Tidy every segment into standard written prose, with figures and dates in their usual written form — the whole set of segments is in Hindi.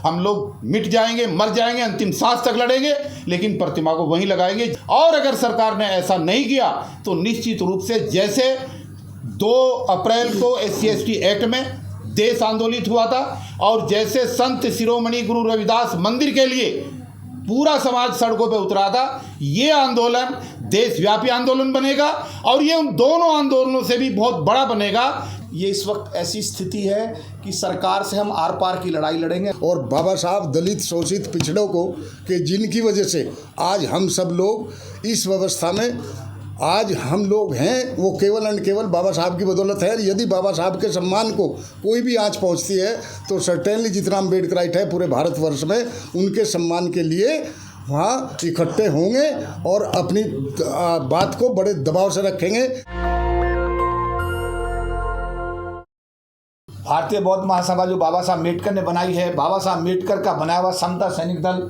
हम लोग मिट जाएंगे, मर जाएंगे, अंतिम सांस तक लड़ेंगे, लेकिन प्रतिमा को वहीं लगाएंगे। और अगर सरकार ने ऐसा नहीं किया तो निश्चित रूप से जैसे 2 अप्रैल को SC/ST एक्ट में देश आंदोलित हुआ था और जैसे संत शिरोमणि गुरु रविदास मंदिर के लिए पूरा समाज सड़कों पे उतरा था, ये आंदोलन देशव्यापी आंदोलन बनेगा और ये उन दोनों आंदोलनों से भी बहुत बड़ा बनेगा। ये इस वक्त ऐसी स्थिति है कि सरकार से हम आर पार की लड़ाई लड़ेंगे। और बाबा साहब दलित शोषित पिछड़ों को कि जिनकी वजह से आज हम सब लोग इस व्यवस्था में आज हम लोग हैं, वो केवल एंड केवल बाबा साहब की बदौलत है। यदि बाबा साहब के सम्मान को कोई भी आंच पहुंचती है तो सर्टेनली जितना अम्बेडकराइट है पूरे भारतवर्ष में उनके सम्मान के लिए वहाँ इकट्ठे होंगे और अपनी बात को बड़े दबाव से रखेंगे। भारतीय बौद्ध महासभा जो बाबा साहब अम्बेडकर ने बनाई है, बाबा साहब अम्बेडकर का बनाया हुआ समता सैनिक दल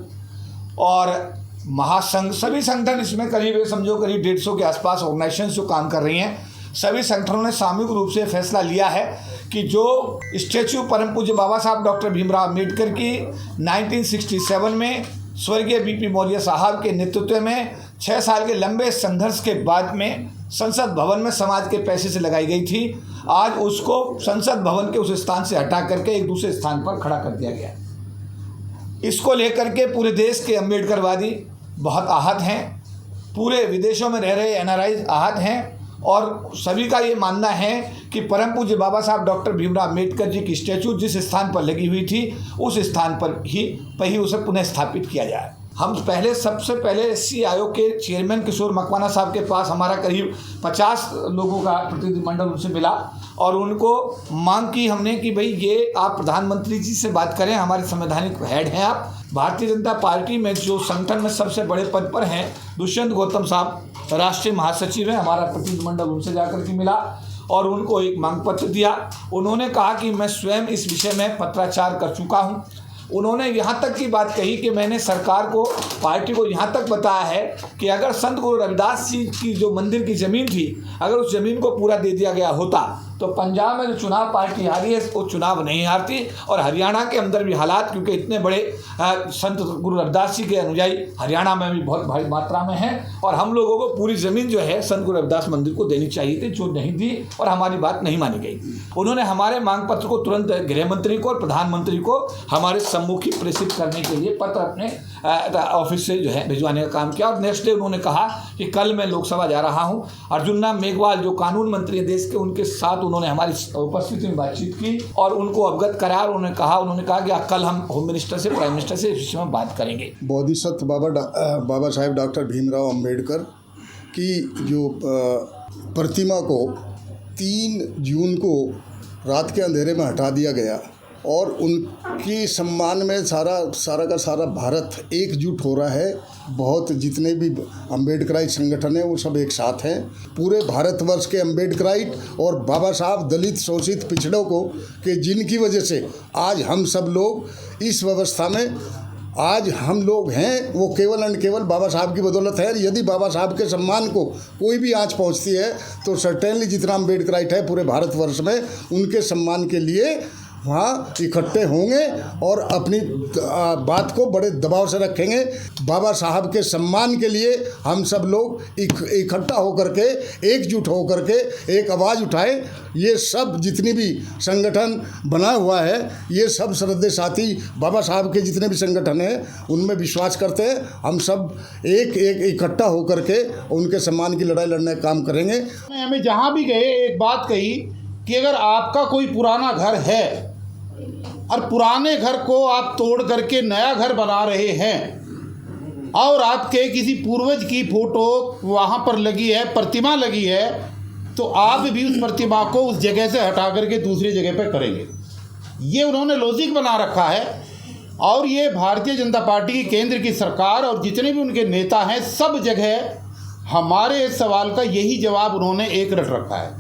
और महासंघ, सभी संगठन इसमें करीब समझो करीब 150 के आसपास ऑर्गेनाइजेशन जो काम कर रही हैं, सभी संगठनों ने सामूहिक रूप से फैसला लिया है कि जो स्टैच्यू परम पूज्य बाबा साहब डॉक्टर भीमराव अम्बेडकर की 1967 में स्वर्गीय BP मौर्य साहब के नेतृत्व में 6 साल के लंबे संघर्ष के बाद में संसद भवन में समाज के पैसे से लगाई गई थी, आज उसको संसद भवन के उस स्थान से हटा करके एक दूसरे स्थान पर खड़ा कर दिया गया। इसको लेकर के पूरे देश के अम्बेडकरवादी बहुत आहत हैं, पूरे विदेशों में रह रहे NRI आहत हैं और सभी का ये मानना है कि परम पूज्य बाबा साहब डॉक्टर भीमराव अम्बेडकर जी की स्टैचू जिस स्थान पर लगी हुई थी उस स्थान पर ही उसे पुनः स्थापित किया जाए। हम सबसे पहले SC आयोग के चेयरमैन किशोर मकवाना साहब के पास हमारा करीब 50 लोगों का प्रतिनिधिमंडल उनसे मिला और उनको मांग की हमने कि भाई ये आप प्रधानमंत्री जी से बात करें, हमारे संवैधानिक हेड हैं आप। भारतीय जनता पार्टी में जो संगठन में सबसे बड़े पद पर हैं दुष्यंत गौतम साहब राष्ट्रीय महासचिव हैं, हमारा प्रतिनिधिमंडल उनसे जाकर के मिला और उनको एक मांग पत्र दिया। उन्होंने कहा कि मैं स्वयं इस विषय में पत्राचार कर चुका हूँ। उन्होंने यहाँ तक की बात कही कि मैंने सरकार को, पार्टी को यहाँ तक बताया है कि अगर संत गुरु रविदास जी की जो मंदिर की ज़मीन थी, अगर उस ज़मीन को पूरा दे दिया गया होता तो पंजाब में जो चुनाव पार्टी हारी है वो चुनाव नहीं हारती और हरियाणा के अंदर भी हालात, क्योंकि इतने बड़े संत गुरु रविदास जी के अनुयायी हरियाणा में भी बहुत भारी मात्रा में हैं और हम लोगों को पूरी ज़मीन जो है संत गुरु रविदास मंदिर को देनी चाहिए थी, जो नहीं दी और हमारी बात नहीं मानी गई। उन्होंने हमारे मांग पत्र को तुरंत गृह मंत्री को और प्रधानमंत्री को हमारे सम्मुखी प्रेषित करने के लिए पत्र अपने ऑफिस से जो है भिजवाने का काम किया और नेक्स्ट डे उन्होंने कहा कि कल मैं लोकसभा जा रहा हूँ। अर्जुन राम मेघवाल जो कानून मंत्री हैं देश के, उनके साथ उन्होंने हमारी उपस्थिति में बातचीत की और उनको अवगत कराया। उन्होंने कहा कि कल हम होम मिनिस्टर से, प्राइम मिनिस्टर से इस विषय में बात करेंगे। बोधिसत्व बाबा साहेब डॉक्टर भीमराव अम्बेडकर की जो प्रतिमा को 3 जून को रात के अंधेरे में हटा दिया गया और उनकी सम्मान में सारा का सारा भारत एकजुट हो रहा है। बहुत जितने भी अम्बेडकराइट संगठन हैं वो सब एक साथ हैं। पूरे भारतवर्ष के अम्बेडकराइट और बाबा साहब दलित शोषित पिछड़ों को कि जिनकी वजह से आज हम सब लोग इस व्यवस्था में आज हम लोग हैं, वो केवल एंड केवल बाबा साहब की बदौलत है। यदि बाबा साहब के सम्मान को कोई भी आंच पहुंचती है तो सर्टेनली जितना अम्बेडकराइट है पूरे भारतवर्ष में उनके सम्मान के लिए वहाँ इकट्ठे होंगे और अपनी बात को बड़े दबाव से रखेंगे। बाबा साहब के सम्मान के लिए हम सब लोग इकट्ठा होकर के, एकजुट होकर के एक आवाज़ उठाएं। ये सब जितनी भी संगठन बना हुआ है, ये सब श्रद्धेय साथी बाबा साहब के जितने भी संगठन हैं उनमें विश्वास करते हैं। हम सब एक इकट्ठा होकर के उनके सम्मान की लड़ाई लड़ने का काम करेंगे। हमें जहाँ भी गए एक बात कही कि अगर आपका कोई पुराना घर है और पुराने घर को आप तोड़ करके नया घर बना रहे हैं और आपके किसी पूर्वज की फ़ोटो वहाँ पर लगी है, प्रतिमा लगी है, तो आप भी उस प्रतिमा को उस जगह से हटा करके दूसरी जगह पर करेंगे। ये उन्होंने लॉजिक बना रखा है और ये भारतीय जनता पार्टी की केंद्र की सरकार और जितने भी उनके नेता हैं सब जगह हमारे इस सवाल का यही जवाब उन्होंने एक रट रखा है।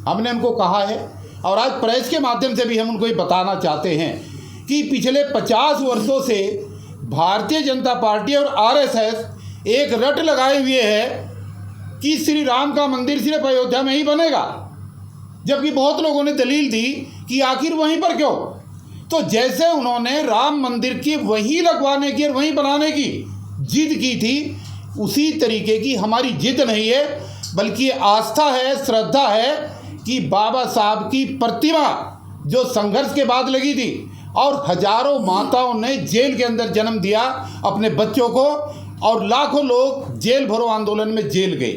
हमने उनको कहा है और आज प्रेस के माध्यम से भी हम उनको ये बताना चाहते हैं कि पिछले 50 वर्षों से भारतीय जनता पार्टी और RSS एक रट लगाए हुए है कि श्री राम का मंदिर सिर्फ अयोध्या में ही बनेगा, जबकि बहुत लोगों ने दलील दी कि आखिर वहीं पर क्यों, तो जैसे उन्होंने राम मंदिर की वहीं लगवाने की और वहीं बनाने की जिद की थी, उसी तरीके की हमारी जिद नहीं है, बल्कि आस्था है, श्रद्धा है कि बाबा साहब की प्रतिमा जो संघर्ष के बाद लगी थी और हजारों माताओं ने जेल के अंदर जन्म दिया अपने बच्चों को, और लाखों लोग जेल भरो आंदोलन में जेल गए,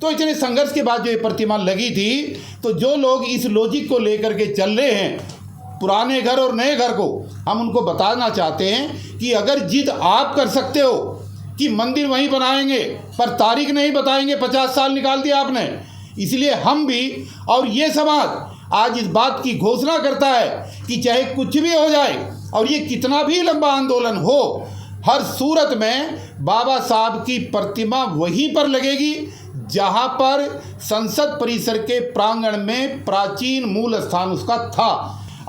तो इतने संघर्ष के बाद जो ये प्रतिमा लगी थी, तो जो लोग इस लॉजिक को लेकर के चल रहे हैं पुराने घर और नए घर को, हम उनको बताना चाहते हैं कि अगर जिद आप कर सकते हो कि मंदिर वहीं बनाएंगे पर तारीख नहीं बताएंगे, 50 साल निकाल दिया आपने, इसलिए हम भी और ये समाज आज इस बात की घोषणा करता है कि चाहे कुछ भी हो जाए और ये कितना भी लंबा आंदोलन हो, हर सूरत में बाबा साहब की प्रतिमा वहीं पर लगेगी जहां पर संसद परिसर के प्रांगण में प्राचीन मूल स्थान उसका था।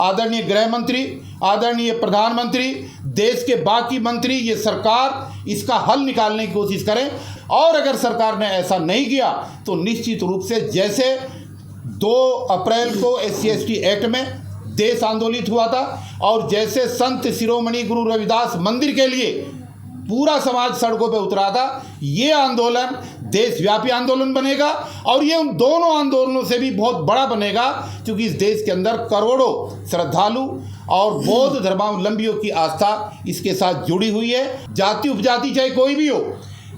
आदरणीय गृह मंत्री, आदरणीय प्रधानमंत्री, देश के बाकी मंत्री, ये सरकार इसका हल निकालने की कोशिश करें, और अगर सरकार ने ऐसा नहीं किया तो निश्चित रूप से जैसे 2 अप्रैल को SC/ST एक्ट में देश आंदोलित हुआ था और जैसे संत शिरोमणि गुरु रविदास मंदिर के लिए पूरा समाज सड़कों पे उतरा था, ये आंदोलन देशव्यापी आंदोलन बनेगा और ये उन दोनों आंदोलनों से भी बहुत बड़ा बनेगा, क्योंकि इस देश के अंदर करोड़ों श्रद्धालु और बौद्ध धर्मावलंबियों की आस्था इसके साथ जुड़ी हुई है। जाति उपजाति चाहे कोई भी हो,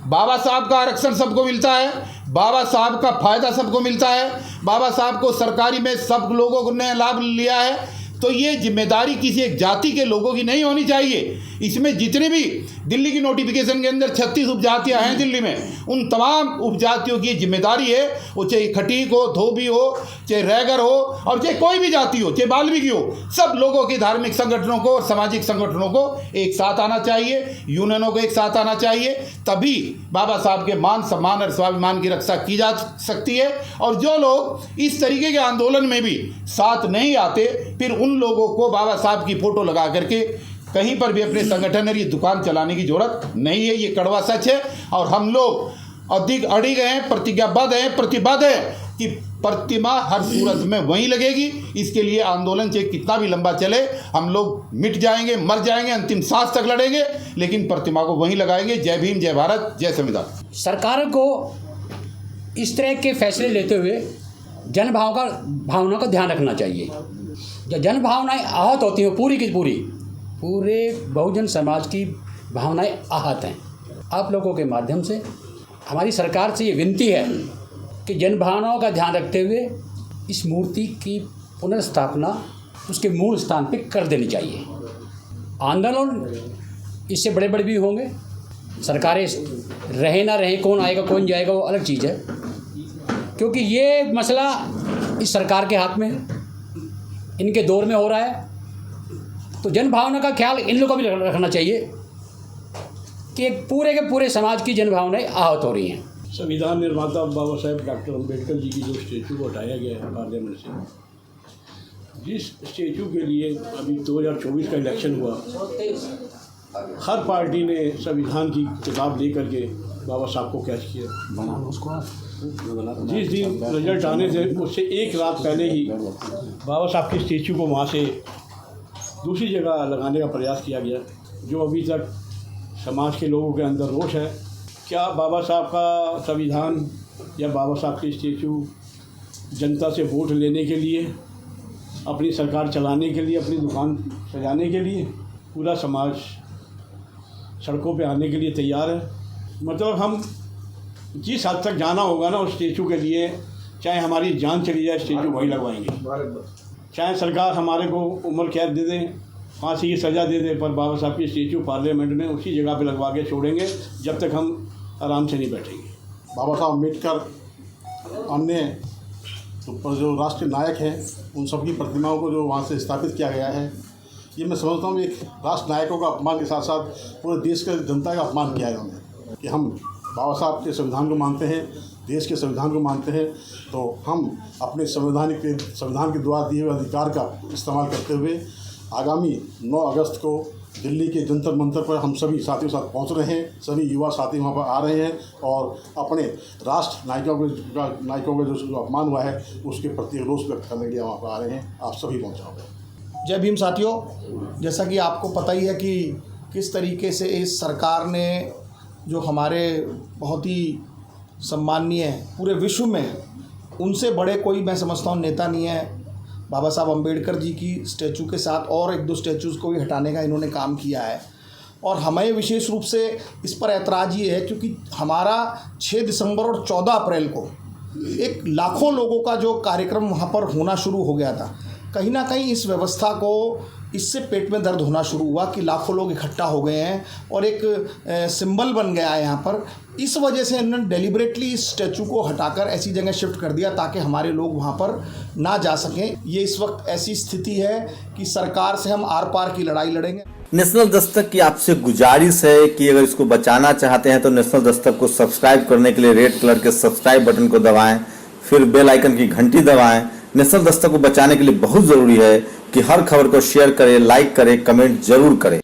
बाबा साहब का आरक्षण सबको मिलता है, बाबा साहब का फायदा सबको मिलता है, बाबा साहब को सरकारी में सब लोगों ने लाभ लिया है, तो ये जिम्मेदारी किसी एक जाति के लोगों की नहीं होनी चाहिए। इसमें जितने भी दिल्ली की नोटिफिकेशन के अंदर 36 उपजातियां हैं दिल्ली में, उन तमाम उपजातियों की जिम्मेदारी है, वो चाहे खटीक हो, धोबी हो, चाहे रैगर हो और चाहे कोई भी जाति हो, चाहे बाल्मीकि हो, सब लोगों के धार्मिक संगठनों को और सामाजिक संगठनों को एक साथ आना चाहिए, यूनियनों को एक साथ आना चाहिए, तभी बाबा साहब के मान सम्मान और स्वाभिमान की रक्षा की जा सकती है। और जो लोग इस तरीके के आंदोलन में भी साथ नहीं आते, फिर उन लोगों को बाबा साहब की फोटो लगा करके कहीं पर भी अपने संगठन और ये दुकान चलाने की जरूरत नहीं है। ये कड़वा सच है और हम लोग अधिक अड़िग हैं, प्रतिज्ञाबद्ध हैं, प्रतिबद्ध हैं कि प्रतिमा हर सूरत में वहीं लगेगी। इसके लिए आंदोलन चाहे कितना भी लंबा चले, हम लोग मिट जाएंगे, मर जाएंगे, अंतिम सांस तक लड़ेंगे, लेकिन प्रतिमा को वहीं लगाएंगे। जय भीम, जय भारत, जय संविधान। सरकार को इस तरह के फैसले लेते हुए भावना का ध्यान रखना चाहिए। जब जन भावनाएं आहत होती हैं पूरी की पूरे बहुजन समाज की भावनाएं आहत हैं। आप लोगों के माध्यम से हमारी सरकार से ये विनती है कि जन भावनाओं का ध्यान रखते हुए इस मूर्ति की पुनर्स्थापना उसके मूल स्थान पर कर देनी चाहिए। आंदोलन इससे बड़े बड़े भी होंगे, सरकारें रहे ना रहे, कौन आएगा कौन जाएगा वो अलग चीज़ है, क्योंकि ये मसला इस सरकार के हाथ में है, इनके दौर में हो रहा है। तो जन भावना का ख्याल इन लोगों को भी रखना चाहिए कि पूरे के पूरे समाज की जन भावनाएं आहत हो रही हैं। संविधान निर्माता बाबा साहेब डॉक्टर अम्बेडकर जी की जो स्टैचू को हटाया गया है पार्लियामेंट से, जिस स्टैचू के लिए अभी 2024 का इलेक्शन हुआ, हर पार्टी ने संविधान की किताब ले करके बाबा साहब को कैच किया। जिस दिन रिजल्ट आने से उससे एक रात पहले ही बाबा साहब के स्टैचू को वहाँ से दूसरी जगह लगाने का प्रयास किया गया, जो अभी तक समाज के लोगों के अंदर रोष है। क्या बाबा साहब का संविधान या बाबा साहब के स्टैचू जनता से वोट लेने के लिए, अपनी सरकार चलाने के लिए, अपनी दुकान सजाने के लिए पूरा समाज सड़कों पे आने के लिए तैयार है? मतलब हम जिस हद तक जाना होगा ना उस स्टैचू के लिए, चाहे हमारी जान चली जाए, स्टैचू वही लगवाएंगे। चाहे सरकार हमारे को उम्र कैद दे दे, फांसी की सज़ा दे दे, पर बाबा साहब की स्टैचू पार्लियामेंट में उसी जगह पे लगवा के छोड़ेंगे जब तक हम आराम से नहीं बैठेंगे। बाबा साहब अम्बेडकर अन्य जो राष्ट्रीय नायक हैं उन सब की प्रतिमाओं को जो वहाँ से स्थापित किया गया है, ये मैं समझता हूँ एक राष्ट्र नायकों का अपमान के साथ साथ पूरे देश के जनता का अपमान किया है उन्होंने। कि हम बाबा साहब के संविधान को मानते हैं, देश के संविधान को मानते हैं, तो हम अपने संविधान के द्वारा दिए हुए अधिकार का इस्तेमाल करते हुए आगामी 9 अगस्त को दिल्ली के जंतर मंतर पर हम सभी साथियों साथ पहुंच रहे हैं। सभी युवा साथी वहां पर आ रहे हैं और अपने राष्ट्र नायकों का जो अपमान हुआ है उसके प्रति रोष व्यक्त करने के लिए वहाँ पर आ रहे हैं। आप सभी पहुँचाओगे। जय भीम साथियों, जैसा कि आपको पता ही है कि किस तरीके से इस सरकार ने जो हमारे बहुत ही सम्माननीय पूरे विश्व में उनसे बड़े कोई मैं समझता हूँ नेता नहीं है, बाबा साहब अम्बेडकर जी की स्टैचू के साथ और एक दो स्टैचूज़ को भी हटाने का इन्होंने काम किया है। और हमें विशेष रूप से इस पर ऐतराज़ ये है क्योंकि हमारा 6 दिसंबर और 14 अप्रैल को एक लाखों लोगों का जो कार्यक्रम वहाँ पर होना शुरू हो गया था। कहीं ना कहीं इस व्यवस्था को इससे पेट में दर्द होना शुरू हुआ कि लाखों लोग इकट्ठा हो गए हैं और एक सिंबल बन गया है यहाँ पर। इस वजह से इन्होंने डेलिबरेटली इस स्टैचू को हटाकर ऐसी जगह शिफ्ट कर दिया ताकि हमारे लोग वहाँ पर ना जा सकें। ये इस वक्त ऐसी स्थिति है कि सरकार से हम आर पार की लड़ाई लड़ेंगे। नेशनल दस्तक की आपसे गुजारिश है कि अगर इसको बचाना चाहते हैं तो नेशनल दस्तक को सब्सक्राइब करने के लिए रेड कलर के सब्सक्राइब बटन को दबाएं, फिर बेल आइकन की घंटी दबाएं। नेशनल दस्तक को बचाने के लिए बहुत जरूरी है कि हर खबर को शेयर करें, लाइक करें, कमेंट जरूर करें।